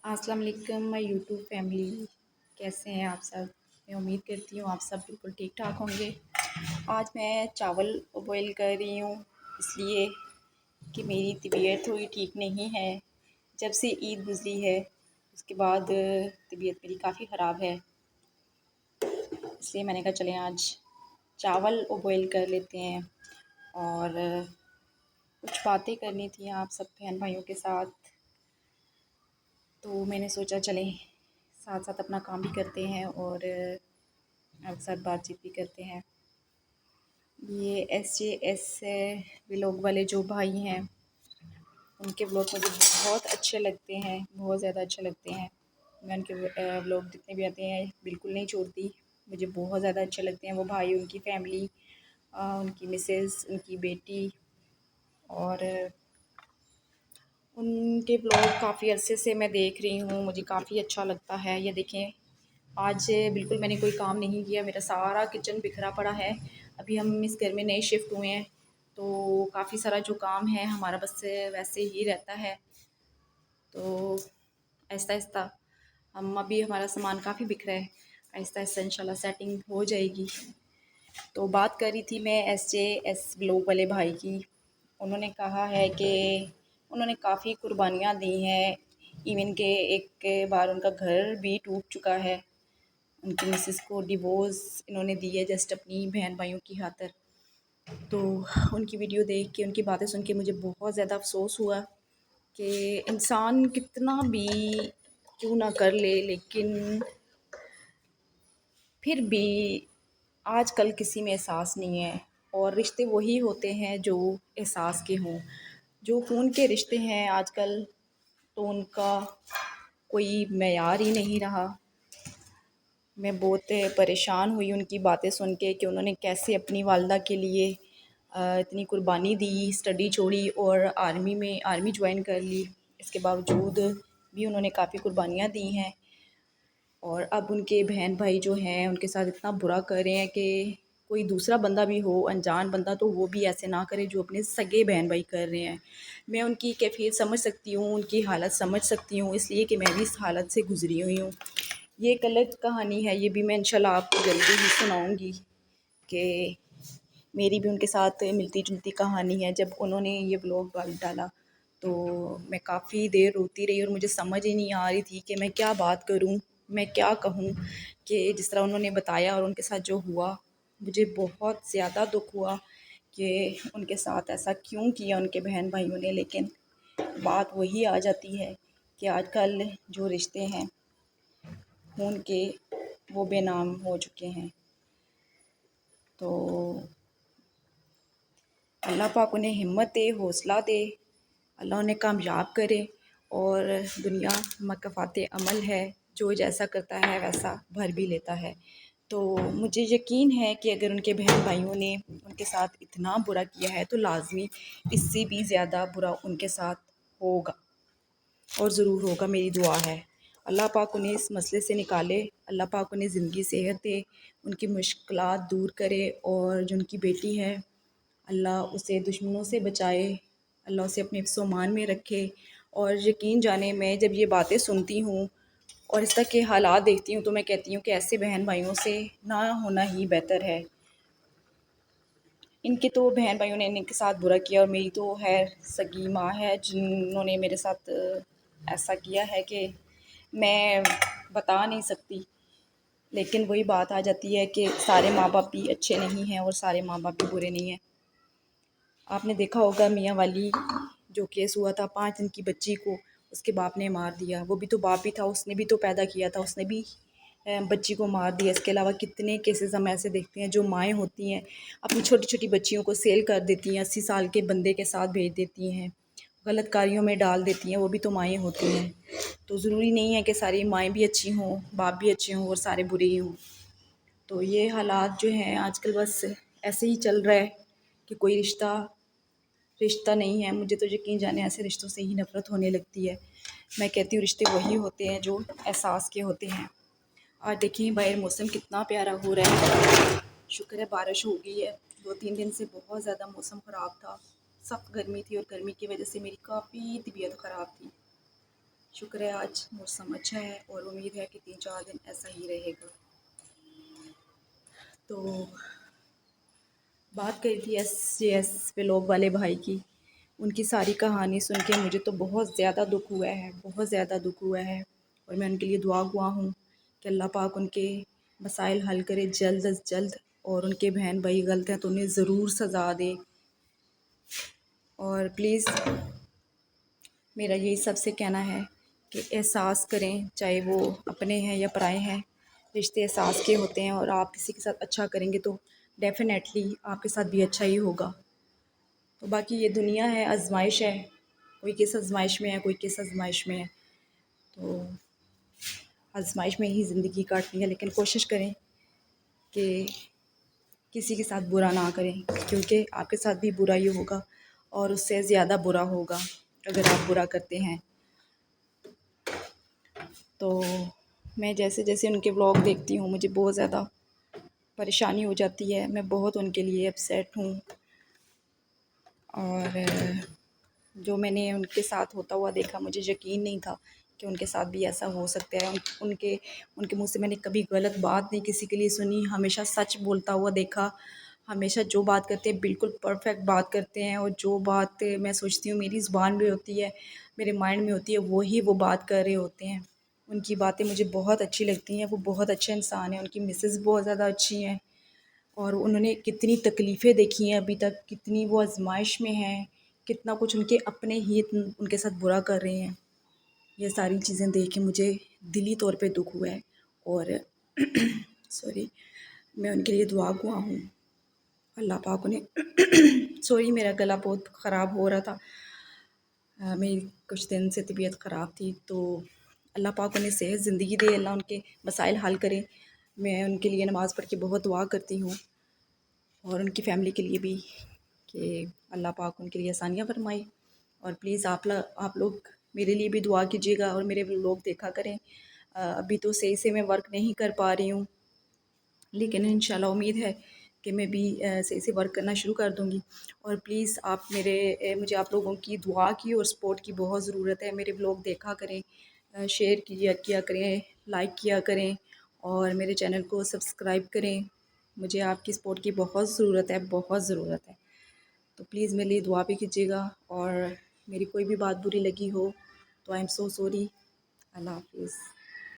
अस्सलाम वालेकुम my YouTube family. कैसे हैं आप सब? मैं उम्मीद करती हूँ आप सब बिल्कुल ठीक ठाक होंगे। आज मैं चावल बॉईल कर रही हूँ इसलिए कि मेरी तबीयत थोड़ी ठीक नहीं है। जब से ईद गुज़री है उसके बाद तबीयत मेरी काफ़ी ख़राब है, इसलिए मैंने कहा चलें आज चावल बॉईल कर लेते हैं और कुछ बातें करनी थी आप सब बहन भाइयों के साथ। तो मैंने सोचा चलें साथ साथ अपना काम भी करते हैं और आपके साथ बातचीत भी करते हैं। ये SJS व्लॉग वाले जो भाई हैं उनके व्लॉग मुझे बहुत अच्छे लगते हैं, बहुत ज़्यादा अच्छे लगते हैं। मैं उनके व्लॉग जितने भी आते हैं बिल्कुल नहीं छोड़ती, मुझे बहुत ज़्यादा अच्छे लगते हैं वो भाई, उनकी फैमिली, उनकी मिसेस, उनकी बेटी। और उनके ब्लॉग काफ़ी अरसे से मैं देख रही हूँ, मुझे काफ़ी अच्छा लगता है। ये देखें आज बिल्कुल मैंने कोई काम नहीं किया, मेरा सारा किचन बिखरा पड़ा है। अभी हम इस घर में नए शिफ्ट हुए हैं तो काफ़ी सारा जो काम है हमारा बस वैसे ही रहता है। तो आहिस्ता आहिस्ता हम अभी हमारा सामान काफ़ी बिखरा है, आहिस्ता आहिस्ता इंशाल्लाह सेटिंग हो जाएगी। तो बात कर रही थी मैं SJS व्लॉग वाले भाई की। उन्होंने कहा है कि उन्होंने काफ़ी कुर्बानियाँ दी हैं, इवन के एक बार उनका घर भी टूट चुका है। उनकी मिसेस को डिवोर्स इन्होंने दी है जस्ट अपनी बहन भाइयों की खातिर। तो उनकी वीडियो देख के, उनकी बातें सुन के मुझे बहुत ज़्यादा अफसोस हुआ कि इंसान कितना भी क्यों ना कर ले, लेकिन फिर भी आजकल किसी में एहसास नहीं है। और रिश्ते वही होते हैं जो एहसास के हों। जो खून के रिश्ते हैं आजकल तो उनका कोई मेयार ही नहीं रहा। मैं बहुत परेशान हुई उनकी बातें सुन के कि उन्होंने कैसे अपनी वालदा के लिए इतनी कुर्बानी दी, स्टडी छोड़ी और आर्मी ज्वाइन कर ली। इसके बावजूद भी उन्होंने काफ़ी कुर्बानियाँ दी हैं और अब उनके बहन भाई जो हैं उनके साथ इतना बुरा कर रहे हैं कि कोई दूसरा बंदा भी हो, अनजान बंदा, तो वो भी ऐसे ना करे जो अपने सगे बहन भाई कर रहे हैं। मैं उनकी कैफियत समझ सकती हूँ, उनकी हालत समझ सकती हूँ, इसलिए कि मैं भी इस हालत से गुज़री हुई हूँ। ये एक अलग कहानी है, ये भी मैं इंशाल्लाह आपको जल्दी ही सुनाऊँगी कि मेरी भी उनके साथ मिलती जुलती कहानी है। जब उन्होंने ये व्लॉग डाला तो मैं काफ़ी देर रोती रही और मुझे समझ ही नहीं आ रही थी कि मैं क्या बात करूं, मैं क्या कहूं। कि जिस तरह उन्होंने बताया और उनके साथ जो हुआ, मुझे बहुत ज़्यादा दुख हुआ कि उनके साथ ऐसा क्यों किया उनके बहन भाइयों ने। लेकिन बात वही आ जाती है कि आजकल जो रिश्ते हैं खून के वो बेनाम हो चुके हैं। तो अल्लाह पाक उन्हें हिम्मत दे, हौसला दे, अल्लाह उन्हें कामयाब करे। और दुनिया मकफ़ात अमल है, जो जैसा करता है वैसा भर भी लेता है। तो मुझे यकीन है कि अगर उनके बहन भाइयों ने उनके साथ इतना बुरा किया है तो लाजमी इससे भी ज़्यादा बुरा उनके साथ होगा और ज़रूर होगा। मेरी दुआ है अल्लाह पाक उन्हें इस मसले से निकाले, अल्लाह पाक उन्हें ज़िंदगी सेहत दे, उनकी मुश्किलात दूर करे। और जो उनकी बेटी है अल्लाह उसे दुश्मनों से बचाए, अल्लाह उसे अपने हिफ्ज़-ओ-मान में रखे। और यकीन जाने मैं जब ये बातें सुनती हूँ और इस तरह के हालात देखती हूँ तो मैं कहती हूँ कि ऐसे बहन भाइयों से ना होना ही बेहतर है। इनके तो बहन भाइयों ने इनके साथ बुरा किया और मेरी तो है सगी माँ है जिन्होंने मेरे साथ ऐसा किया है कि मैं बता नहीं सकती। लेकिन वही बात आ जाती है कि सारे माँ बाप भी अच्छे नहीं हैं और सारे माँ बाप भी बुरे नहीं हैं। आपने देखा होगा मियाँ वाली जो केस हुआ था, 5 दिन की बच्ची को उसके बाप ने मार दिया। वो भी तो बाप ही था, उसने भी तो पैदा किया था, उसने भी बच्ची को मार दिया। इसके अलावा कितने केसेस हम ऐसे देखते हैं जो माएँ होती हैं अपनी छोटी छोटी बच्चियों को सेल कर देती हैं, 80 साल के बंदे के साथ भेज देती हैं, गलत कार्यों में डाल देती हैं, वो भी तो माएँ होती हैं। तो ज़रूरी नहीं है कि सारी माएँ भी अच्छी हों, बाप भी अच्छे हों और सारे बुरे ही हों। तो ये हालात जो हैं आजकल बस ऐसे ही चल रहा है कि कोई रिश्ता रिश्ता नहीं है। मुझे तो यकीन जाने ऐसे रिश्तों से ही नफ़रत होने लगती है। मैं कहती हूँ रिश्ते वही होते हैं जो एहसास के होते हैं। और देखिए बाहर मौसम कितना प्यारा हो रहा है, शुक्र है बारिश हो गई है। 2-3 दिन से बहुत ज़्यादा मौसम ख़राब था, सख्त गर्मी थी और गर्मी की वजह से मेरी काफ़ी तबीयत ख़राब थी। شکر ہے آج موسم اچھا ہے اور امید ہے کہ 3-4 دن ایسا ہی رہے گا. تو بات کری تھی ایس ولاگ والے بھائی کی. ان کی ساری کہانی سن کے مجھے تو بہت زیادہ دکھ ہوا ہے، بہت زیادہ دکھ ہوا ہے. اور میں ان کے لیے دعا ہوں کہ اللہ پاک ان کے مسائل حل کرے جلد از جلد، اور ان کے بہن بھائی غلط ہیں تو انہیں ضرور سزا دے. اور پلیز میرا یہی سب سے کہنا ہے کہ احساس کریں، چاہے وہ اپنے ہیں یا پرائے ہیں، رشتے احساس کے ہوتے ہیں. اور آپ کسی کے ساتھ اچھا کریں گے تو ڈیفینیٹلی آپ کے ساتھ بھی اچھا ہی ہوگا. تو باقی یہ دنیا ہے، آزمائش ہے، کوئی کس آزمائش میں ہے، کوئی کس آزمائش میں ہے. تو آزمائش میں ہی زندگی کاٹنی ہے، لیکن کوشش کریں کہ کسی کے ساتھ برا نہ کریں، کیونکہ آپ کے ساتھ بھی برا ہی ہوگا اور اس سے زیادہ برا ہوگا اگر آپ برا کرتے ہیں. تو میں جیسے جیسے ان کے ولاگ دیکھتی ہوں مجھے بہت زیادہ پریشانی ہو جاتی ہے. میں بہت ان کے لیے اپسیٹ ہوں. اور جو میں نے ان کے ساتھ ہوتا ہوا دیکھا، مجھے یقین نہیں تھا کہ ان کے ساتھ بھی ایسا ہو سکتا ہے. ان کے منہ سے میں نے کبھی غلط بات نہیں کسی کے لیے سنی، ہمیشہ سچ بولتا ہوا دیکھا. ہمیشہ جو بات کرتے ہیں بالکل پرفیکٹ بات کرتے ہیں، اور جو بات میں سوچتی ہوں میری زبان میں ہوتی ہے، میرے مائنڈ میں ہوتی ہے، وہی وہ بات کر رہے ہوتے ہیں. ان کی باتیں مجھے بہت اچھی لگتی ہیں. وہ بہت اچھے انسان ہیں. ان کی مسز بہت زیادہ اچھی ہیں، اور انہوں نے کتنی تکلیفیں دیکھی ہیں ابھی تک، کتنی وہ آزمائش میں ہیں، کتنا کچھ ان کے اپنے ہی ان کے ساتھ برا کر رہے ہیں. یہ ساری چیزیں دیکھ کے مجھے دلی طور پہ دکھ ہوا ہے. اور سوری، میں ان کے لیے دعا ہوں اللہ پاک انہیں سوری میرا گلا بہت خراب ہو رہا تھا، میری کچھ دن سے طبیعت خراب تھی. تو اللہ پاک انہیں صحت زندگی دے، اللہ ان کے مسائل حل کرے. میں ان کے لیے نماز پڑھ کے بہت دعا کرتی ہوں، اور ان کی فیملی کے لیے بھی کہ اللہ پاک ان کے لیے آسانیاں فرمائے. اور پلیز آپ لوگ میرے لیے بھی دعا کیجیے گا اور میرے لوگ دیکھا کریں. ابھی تو صحیح سے میں ورک نہیں کر پا رہی ہوں، لیکن انشاءاللہ امید ہے کہ میں بھی صحیح سے ورک کرنا شروع کر دوں گی. اور پلیز مجھے آپ لوگوں کی دعا کی اور سپورٹ کی بہت ضرورت ہے. میرے بلاگ دیکھا کریں، شیئر کیا کریں، لائک کیا کریں، اور میرے چینل کو سبسکرائب کریں. مجھے آپ کی سپورٹ کی بہت ضرورت ہے، بہت ضرورت ہے. تو پلیز میرے لیے دعا بھی کیجیے گا. اور میری کوئی بھی بات بری لگی ہو تو آئی ایم سو سوری. اللہ حافظ.